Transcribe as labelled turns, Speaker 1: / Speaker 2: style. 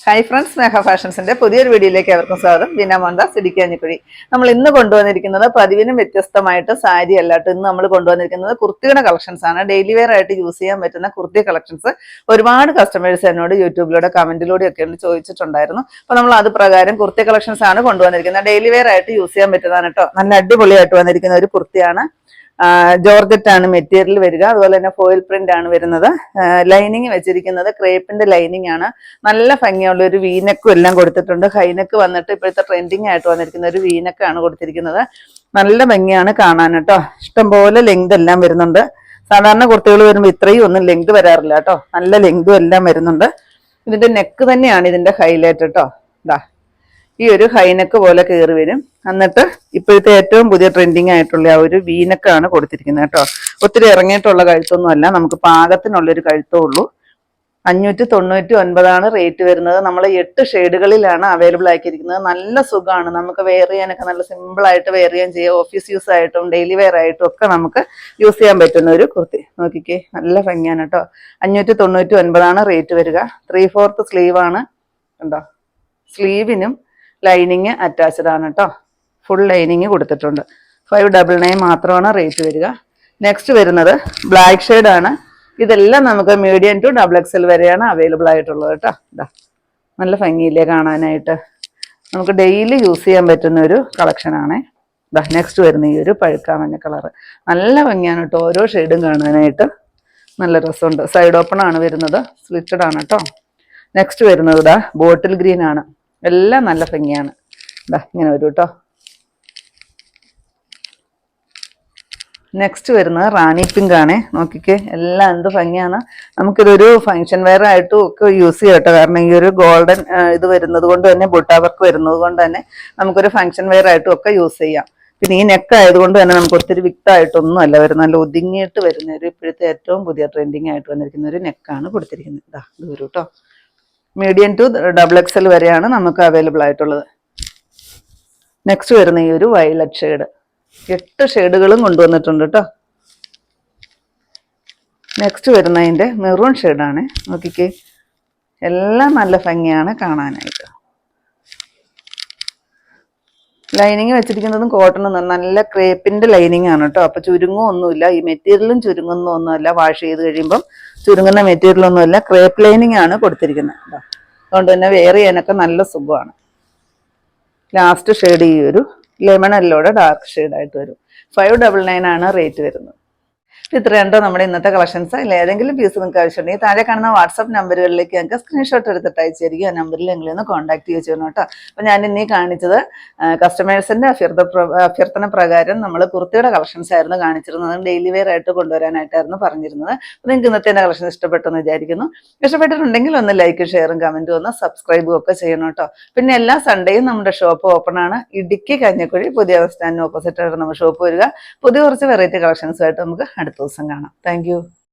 Speaker 1: Hi friends, സ്നേഹ ഫാഷൻസിന്റെ പുതിയൊരു വീഡിയോയിലേക്ക് അവർക്കും സ്വാഗതം. ബീന മോഹൻദാസ്, ഇടുക്കിയാഞ്ഞിക്കുഴി. നമ്മൾ ഇന്ന് കൊണ്ടുവന്നിരിക്കുന്നത് പതിവിനും വ്യത്യസ്തമായിട്ട് സാരി അല്ലാട്ട് ഇന്ന് നമ്മൾ കൊണ്ടുവന്നിരിക്കുന്നത് കുർത്തിയുടെ കളക്ഷൻസ് ആണ്. ഡെയിലി വെയർ ആയിട്ട് യൂസ് ചെയ്യാൻ പറ്റുന്ന കുർത്തി കളക്ഷൻസ് ഒരുപാട് കസ്റ്റമേഴ്സ് എന്നോട് യൂട്യൂബിലൂടെ കമന്റിലൂടെ ഒക്കെ ചോദിച്ചിട്ടുണ്ടായിരുന്നു. അപ്പൊ നമ്മൾ അത് പ്രകാരം കുർത്തി കളക്ഷൻസ് ആണ് കൊണ്ടുവന്നിരിക്കുന്നത്. ഡെയിലി വെയർ ആയിട്ട് യൂസ് ചെയ്യാൻ പറ്റുന്നതാണ് കേട്ടോ. നല്ല അടിപൊളിയായിട്ട് വന്നിരിക്കുന്ന ഒരു കുർത്തിയാണ്. ജോർജറ്റ് ആണ് മെറ്റീരിയൽ വരിക. അതുപോലെ തന്നെ ഫോയിൽ പ്രിന്റ് ആണ് വരുന്നത്. ലൈനിങ് വെച്ചിരിക്കുന്നത് ക്രേപ്പിന്റെ ലൈനിങ് ആണ്. നല്ല ഭംഗിയുള്ള ഒരു വീനക്കും എല്ലാം കൊടുത്തിട്ടുണ്ട്. ഹൈനെക്ക് വന്നിട്ട് ഇപ്പോഴത്തെ ട്രെൻഡിങ് ആയിട്ട് വന്നിരിക്കുന്ന ഒരു വീനക്കാണ് കൊടുത്തിരിക്കുന്നത്. നല്ല ഭംഗിയാണ് കാണാൻ കേട്ടോ. ഇഷ്ടംപോലെ ലെങ്ത് എല്ലാം വരുന്നുണ്ട്. സാധാരണ കുർത്തികൾ വരുമ്പോൾ ഇത്രയും ഒന്നും ലെങ്ത് വരാറില്ല കേട്ടോ. നല്ല ലെങ്തും എല്ലാം വരുന്നുണ്ട്. ഇതിന്റെ നെക്ക് തന്നെയാണ് ഇതിന്റെ ഹൈലൈറ്റ് കേട്ടോ. ഇതാ ഈ ഒരു ഹൈനെക്ക് പോലെ കയറി വരും. എന്നിട്ട് ഇപ്പോഴത്തെ ഏറ്റവും പുതിയ ട്രെൻഡിങ് ആയിട്ടുള്ള ആ ഒരു വീനക്കാണ് കൊടുത്തിരിക്കുന്നത് കേട്ടോ. ഒത്തിരി ഇറങ്ങിയിട്ടുള്ള കഴുത്തൊന്നും അല്ല, നമുക്ക് പാകത്തിനുള്ളൊരു കഴുത്തേ ഉള്ളൂ. 599 റേറ്റ് വരുന്നത്. നമ്മൾ 8 ഷെയ്ഡുകളിലാണ് അവൈലബിൾ ആക്കിയിരിക്കുന്നത്. നല്ല സുഖമാണ്, നമുക്ക് വെയർ ചെയ്യാനൊക്കെ നല്ല സിമ്പിൾ ആയിട്ട് വെയർ ചെയ്യാൻ ചെയ്യാം. ഓഫീസ് യൂസ് ആയിട്ടും ഡെയിലി വെയർ ആയിട്ടും ഒക്കെ നമുക്ക് യൂസ് ചെയ്യാൻ പറ്റുന്ന ഒരു കുർത്തി. നോക്കിക്കേ, നല്ല ഭംഗിയാണ് കേട്ടോ. 599 റേറ്റ് വരിക. 3/4 സ്ലീവ് ആണ് കേട്ടോ. സ്ലീവിനും ലൈനിങ് അറ്റാച്ച്ഡ് ആണ് കേട്ടോ. ഫുൾ ലൈനിങ് കൊടുത്തിട്ടുണ്ട്. 599 മാത്രമാണ് റേറ്റ് വരിക. നെക്സ്റ്റ് വരുന്നത് ബ്ലാക്ക് ഷെയ്ഡ് ആണ്. ഇതെല്ലാം നമുക്ക് മീഡിയം ടു XXL വരെയാണ് അവൈലബിൾ ആയിട്ടുള്ളത് കേട്ടോ. ഇതാ നല്ല ഭംഗിയില്ലേ കാണാനായിട്ട്. നമുക്ക് ഡെയിലി യൂസ് ചെയ്യാൻ പറ്റുന്ന ഒരു കളക്ഷൻ ആണേ. ഇതാ നെക്സ്റ്റ് വരുന്ന ഈ ഒരു പഴുക്കാ മഞ്ഞ കളറ് നല്ല ഭംഗിയാണ് കേട്ടോ. ഓരോ ഷെയ്ഡും കാണാനായിട്ട് നല്ല രസമുണ്ട്. സൈഡ് ഓപ്പൺ ആണ് വരുന്നത്. സ്ലിറ്റഡ് ആണ് കേട്ടോ. നെക്സ്റ്റ് വരുന്നത് ഇതാ ബോട്ടിൽ ഗ്രീൻ ആണ്. എല്ലാം നല്ല ഭംഗിയാണ്. ഇതാ ഇങ്ങനെ വരും കേട്ടോ. നെക്സ്റ്റ് വരുന്നത് റാണി പിങ്ക് ആണ്. നോക്കിക്കേ, എല്ലാം എന്ത് ഭംഗിയാണ്. നമുക്കിതൊരു ഫങ്ഷൻ വെയർ ആയിട്ടും ഒക്കെ യൂസ് ചെയ്യാം കേട്ടോ. കാരണം ഈ ഒരു ഗോൾഡൻ ഇത് വരുന്നത് കൊണ്ട് തന്നെ, ബുട്ടാ വർക്ക് വരുന്നത് കൊണ്ട് തന്നെ നമുക്കൊരു ഫങ്ഷൻ വെയർ ആയിട്ടും ഒക്കെ യൂസ് ചെയ്യാം. പിന്നെ ഈ നെക്ക് ആയതുകൊണ്ട് തന്നെ നമുക്ക് ഒത്തിരി വിക്തായിട്ടൊന്നും അല്ല വരുന്നത്. നല്ല ഒതുങ്ങിയിട്ട് വരുന്ന ഒരു ഇപ്പോഴത്തെ ഏറ്റവും പുതിയ ട്രെൻഡിങ് ആയിട്ട് വന്നിരിക്കുന്ന ഒരു നെക്കാണ് കൊടുത്തിരിക്കുന്നത്. ഇതാ ഇത് വരും കേട്ടോ. മീഡിയം ടു XXL വരെയാണ് നമുക്ക് അവൈലബിൾ ആയിട്ടുള്ളത്. നെക്സ്റ്റ് വരുന്ന ഈ ഒരു വയലറ്റ് ഷെയ്ഡ് 8 ഷെയ്ഡുകളും കൊണ്ടുവന്നിട്ടുണ്ട് കേട്ടോ. നെക്സ്റ്റ് വരുന്നതിൻ്റെ മെറൂൺ ഷെയ്ഡാണ്. നോക്കിക്കേ, എല്ലാം നല്ല ഭംഗിയാണ് കാണാനായിട്ട്. ലൈനിങ് വെച്ചിരിക്കുന്നതും കോട്ടണും നല്ല ക്രേപ്പിന്റെ ലൈനിങ് ആണ് കേട്ടോ. അപ്പൊ ചുരുങ്ങൊന്നുമില്ല. ഈ മെറ്റീരിയലും ചുരുങ്ങുന്നൊന്നുമല്ല. വാഷ് ചെയ്ത് കഴിയുമ്പം ചുരുങ്ങുന്ന മെറ്റീരിയലൊന്നുമല്ല. ക്രേപ്പ് ലൈനിങ് ആണ് കൊടുത്തിരിക്കുന്നത്. അതുകൊണ്ട് തന്നെ വെയർ ചെയ്യാനൊക്കെ നല്ല സുഖമാണ്. ലാസ്റ്റ് ഷെയ്ഡ് ഈ ഒരു ലെമൺ യെല്ലോയുടെ ഡാർക്ക് ഷെയ്ഡായിട്ട് വരും. 599 ആണ് റേറ്റ് വരുന്നത്. ഇത്രയുണ്ടോ നമ്മുടെ ഇന്നത്തെ കളക്ഷൻസ്. അല്ല ഏതെങ്കിലും പീസ് നിങ്ങൾക്ക് ആവശ്യമുണ്ടെങ്കിൽ താഴെ കാണുന്ന വാട്സ്ആപ്പ് നമ്പറുകളിലേക്ക് ഞങ്ങൾക്ക് സ്ക്രീൻഷോട്ട് എടുത്തിട്ട് അയച്ചിരിക്കും. ആ നമ്പറിൽ ഞങ്ങൾ ഒന്ന് കോൺടാക്ട് ചെയ്യണം കേട്ടോ. അപ്പോൾ ഞാൻ ഇന്നീ കാണിച്ചത് കസ്റ്റമേഴ്സിന്റെ അഭ്യർത്ഥന പ്രകാരം നമ്മൾ കുർത്തിയുടെ കളക്ഷൻസ് ആയിരുന്നു കാണിച്ചിരുന്നത്. ഡെയിലി വെയർ ആയിട്ട് കൊണ്ടുവരാനായിട്ടായിരുന്നു പറഞ്ഞിരുന്നത്. അപ്പോൾ നിങ്ങൾക്ക് ഇന്നത്തെ കളക്ഷൻ ഇഷ്ടപ്പെട്ടെന്ന് വിചാരിക്കുന്നു. ഇഷ്ടപ്പെട്ടിട്ടുണ്ടെങ്കിൽ ഒന്ന് ലൈക്കും ഷെയറും കമന്റും ഒന്ന് സബ്സ്ക്രൈബും ഒക്കെ ചെയ്യണം കേട്ടോ. പിന്നെ എല്ലാ സൺഡേയും നമ്മുടെ ഷോപ്പ് ഓപ്പൺ ആണ്. ഇടുക്കി കഞ്ഞിക്കുഴി പുതിയ ബസ് സ്റ്റാൻഡിന് ഓപ്പോസിറ്റ് ആയിട്ട് നമ്മുടെ ഷോപ്പ് വരിക. പുതിയ കുറച്ച് വെറൈറ്റി കളക്ഷൻസുമായിട്ട് നമുക്ക് അടുത്ത ദിവസം കാണാം. Thank you.